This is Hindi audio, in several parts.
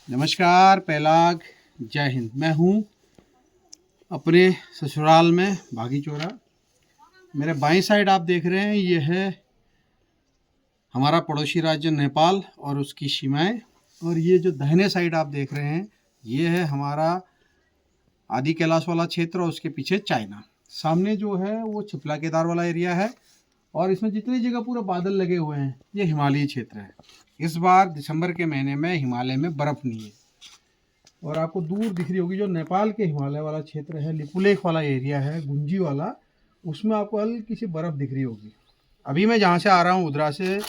नमस्कार पैलाग, जय हिंद। मैं हूँ अपने ससुराल में बागीचोरा। मेरे बाईं साइड आप देख रहे हैं, ये है हमारा पड़ोसी राज्य नेपाल और उसकी सीमाएं। और ये जो दाहिने साइड आप देख रहे हैं, ये है हमारा आदि कैलाश वाला क्षेत्र और उसके पीछे चाइना। सामने जो है वो छिपला केदार वाला एरिया है और इसमें जितनी जगह पूरा बादल लगे हुए हैं ये हिमालयी क्षेत्र है। इस बार दिसंबर के महीने में हिमालय में बर्फ़ नहीं है। और आपको दूर दिख रही होगी जो नेपाल के हिमालय वाला क्षेत्र है, लिपुलेख वाला एरिया है, गुंजी वाला, उसमें आपको हल्की सी बर्फ़ दिख रही होगी। अभी मैं जहाँ से आ रहा हूँ उधरा से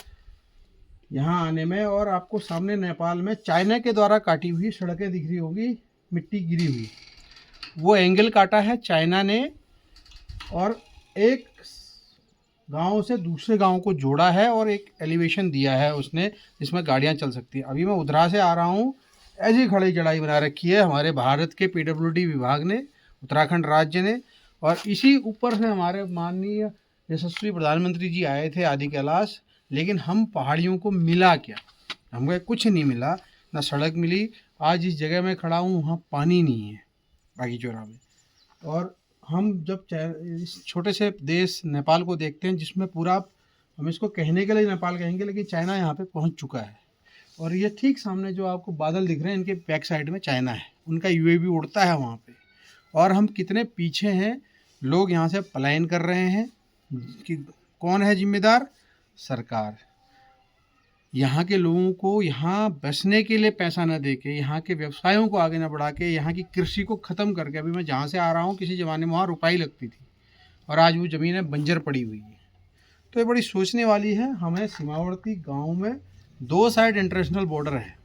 यहाँ आने में, और आपको सामने नेपाल में चाइना के द्वारा काटी हुई सड़कें दिख रही होगी, मिट्टी गिरी हुई। वो एंगल काटा है चाइना ने और एक गांव से दूसरे गांव को जोड़ा है और एक एलिवेशन दिया है उसने जिसमें गाड़ियां चल सकती हैं। अभी मैं उधरा से आ रहा हूँ, ऐसी खड़ी चढ़ाई बना रखी है हमारे भारत के पीडब्ल्यूडी विभाग ने, उत्तराखंड राज्य ने। और इसी ऊपर से हमारे माननीय यशस्वी प्रधानमंत्री जी आए थे आदि कैलाश, लेकिन हम पहाड़ियों को मिला क्या? हमें कुछ नहीं मिला, ना सड़क मिली। आज इस जगह में खड़ा हूँ वहाँ पानी नहीं है बागीचोरा में। और हम जब इस छोटे से देश नेपाल को देखते हैं जिसमें पूरा, हम इसको कहने के लिए नेपाल कहेंगे लेकिन चाइना यहाँ पे पहुँच चुका है। और ये ठीक सामने जो आपको बादल दिख रहे हैं, इनके बैक साइड में चाइना है, उनका यूएवी उड़ता है वहाँ पे। और हम कितने पीछे हैं, लोग यहाँ से पलायन कर रहे हैं। कि कौन है जिम्मेदार? सरकार। यहाँ के लोगों को यहाँ बसने के लिए पैसा न दे के, यहाँ के व्यवसायों को आगे न बढ़ा के, यहाँ की कृषि को ख़त्म करके, अभी मैं जहाँ से आ रहा हूँ किसी ज़माने में वहाँ रुपाई लगती थी और आज वो ज़मीनें बंजर पड़ी हुई है। तो ये बड़ी सोचने वाली है। हमें सीमावर्ती गाँव में 2 साइड इंटरनेशनल बॉर्डर है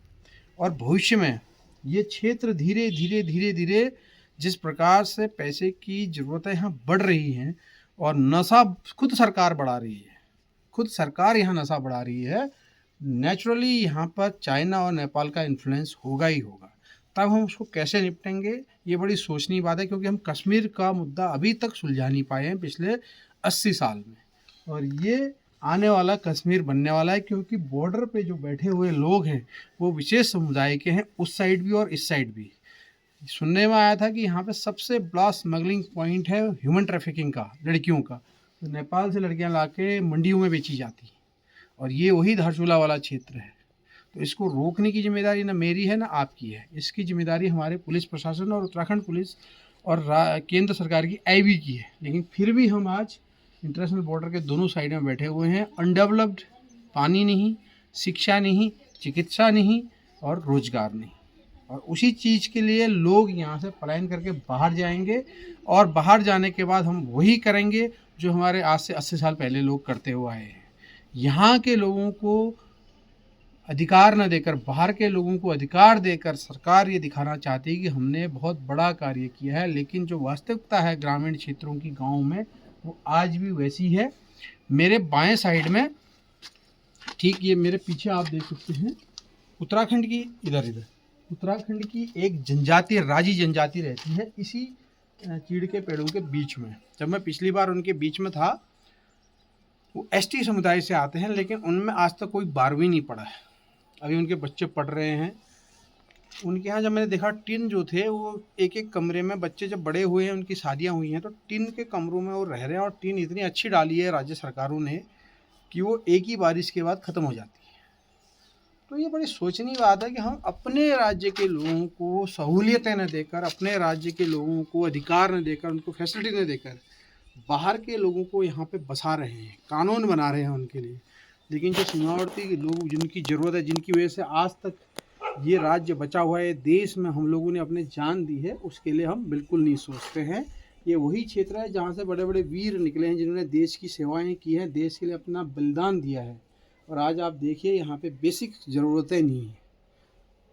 और भविष्य में ये क्षेत्र धीरे धीरे धीरे धीरे जिस प्रकार से पैसे की ज़रूरतें यहाँ बढ़ रही हैं और नशा खुद सरकार बढ़ा रही है, खुद सरकार यहाँ नशा बढ़ा रही है, नेचुरली यहाँ पर चाइना और नेपाल का इन्फ्लुएंस होगा ही होगा। तब हम उसको कैसे निपटेंगे, ये बड़ी सोचनी बात है, क्योंकि हम कश्मीर का मुद्दा अभी तक सुलझा नहीं पाए हैं पिछले 80 साल में। और ये आने वाला कश्मीर बनने वाला है, क्योंकि बॉर्डर पे जो बैठे हुए लोग हैं वो विशेष समुदाय के हैं, उस साइड भी और इस साइड भी। सुनने में आया था कि यहाँ पे सबसे बड़ा स्मगलिंग पॉइंट है ह्यूमन ट्रैफिकिंग का, लड़कियों का। तो नेपाल से लड़कियाँ ला के मंडियों में बेची जाती हैं और ये वही धारचूला वाला क्षेत्र है। तो इसको रोकने की जिम्मेदारी ना मेरी है ना आपकी है, इसकी जिम्मेदारी हमारे पुलिस प्रशासन और उत्तराखंड पुलिस और केंद्र सरकार की आईबी की है। लेकिन फिर भी हम आज इंटरनेशनल बॉर्डर के दोनों साइड में बैठे हुए हैं, अनडेवलप्ड, पानी नहीं, शिक्षा नहीं, चिकित्सा नहीं और रोजगार नहीं। और उसी चीज़ के लिए लोग यहाँ से पलायन करके बाहर जाएंगे और बाहर जाने के बाद हम वही करेंगे जो हमारे आज से 80 साल पहले लोग करते हुए आए हैं। यहाँ के लोगों को अधिकार न देकर, बाहर के लोगों को अधिकार देकर सरकार ये दिखाना चाहती है कि हमने बहुत बड़ा कार्य किया है, लेकिन जो वास्तविकता है ग्रामीण क्षेत्रों की, गाँव में, वो आज भी वैसी है। मेरे बाएं साइड में, ठीक ये मेरे पीछे आप देख सकते हैं, उत्तराखंड की इधर उत्तराखंड की एक जनजाति, राजी जनजाति रहती है इसी चीड़ के पेड़ों के बीच में। जब मैं पिछली बार उनके बीच में था, वो एसटी समुदाय से आते हैं, लेकिन उनमें आज तक कोई 12वीं नहीं पढ़ा है। अभी उनके बच्चे पढ़ रहे हैं। उनके यहाँ जब मैंने देखा, टिन जो थे वो एक एक कमरे में, बच्चे जब बड़े हुए हैं, उनकी शादियाँ हुई हैं, तो टिन के कमरों में वो रह रहे हैं। और टिन इतनी अच्छी डाली है राज्य सरकारों ने कि वो एक ही बारिश के बाद ख़त्म हो जाती है। तो ये बड़ी सोचनी बात है कि हम अपने राज्य के लोगों को सहूलियतें न देकर, अपने राज्य के लोगों को अधिकार न देकर, उनको फैसिलिटी न देकर, बाहर के लोगों को यहाँ पे बसा रहे हैं, कानून बना रहे हैं उनके लिए। लेकिन जो सीमावर्ती के लोग, जिनकी ज़रूरत है, जिनकी वजह से आज तक ये राज्य बचा हुआ है, देश में हम लोगों ने अपने जान दी है, उसके लिए हम बिल्कुल नहीं सोचते हैं। ये वही क्षेत्र है जहाँ से बड़े बड़े वीर निकले हैं, जिन्होंने देश की सेवाएँ की हैं, देश के लिए अपना बलिदान दिया है। और आज आप देखिए यहाँ पे बेसिक ज़रूरतें नहीं हैं।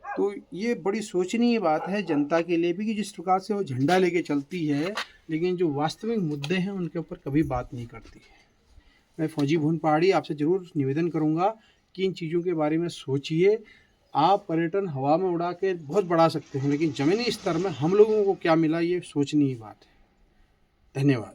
तो ये बड़ी सोचनीय बात है जनता के लिए भी कि जिस प्रकार से वो झंडा लेके चलती है, लेकिन जो वास्तविक मुद्दे हैं उनके ऊपर कभी बात नहीं करती है। मैं फौजी भुवन पहाड़ी आपसे ज़रूर निवेदन करूँगा कि इन चीज़ों के बारे में सोचिए। आप पर्यटन हवा में उड़ा के बहुत बढ़ा सकते हैं, लेकिन ज़मीनी स्तर में हम लोगों को क्या मिला, ये सोचनीय बात है। धन्यवाद।